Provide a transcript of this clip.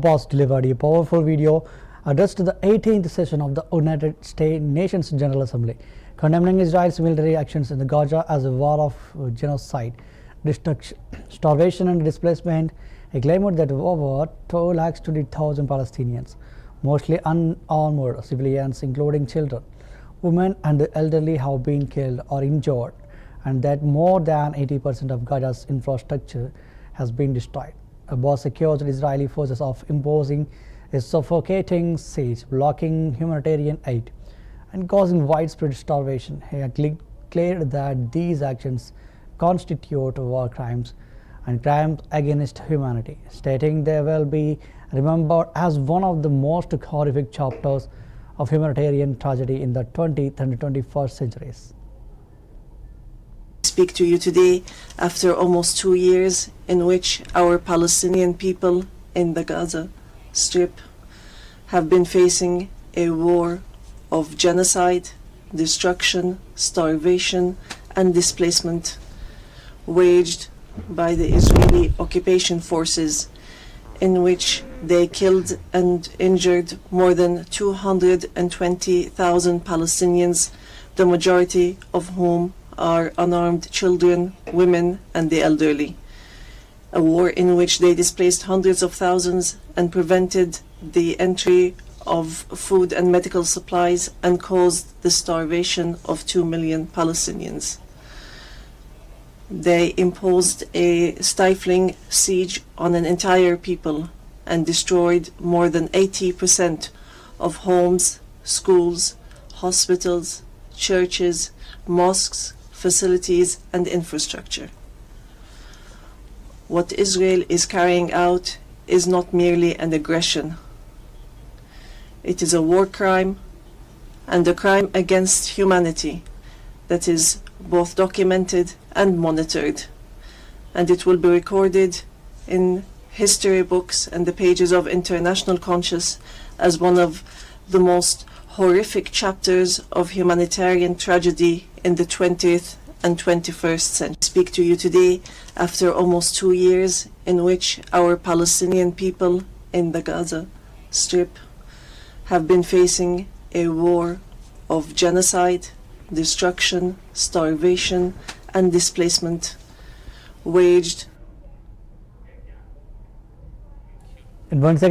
Abbas delivered a powerful video addressed to the 18th session of the United Nations General Assembly, condemning Israel's military actions in the Gaza as a war of genocide, destruction, starvation and displacement. He claimed that over 220,000 Palestinians, mostly unarmed civilians including children, women and the elderly, have been killed or injured, and that more than 80% of Gaza's infrastructure has been destroyed. Abbas accused Israeli forces of imposing a suffocating siege, blocking humanitarian aid, and causing widespread starvation. He declared that these actions constitute war crimes and crimes against humanity, stating they will be remembered as one of the most horrific chapters of humanitarian tragedy in the 20th and 21st centuries. Speak to you today after almost 2 years in which our Palestinian people in the Gaza Strip have been facing a war of genocide, destruction, starvation and displacement waged by the Israeli occupation forces, in which they killed and injured more than 220,000 Palestinians, the majority of whom are unarmed children, women and the elderly. A war in which they displaced hundreds of thousands and prevented the entry of food and medical supplies and caused the starvation of 2 million Palestinians. They imposed a stifling siege on an entire people and destroyed more than 80% of homes, schools, hospitals, churches, mosques, facilities and infrastructure. What Israel is carrying out is not merely an aggression. It is a war crime and a crime against humanity that is both documented and monitored, and it will be recorded in history books and the pages of international conscience as one of the most horrific chapters of humanitarian tragedy in the 20th and 21st century. I speak to you today after almost 2 years in which our Palestinian people in the Gaza Strip have been facing a war of genocide, destruction, starvation and displacement waged. And once again,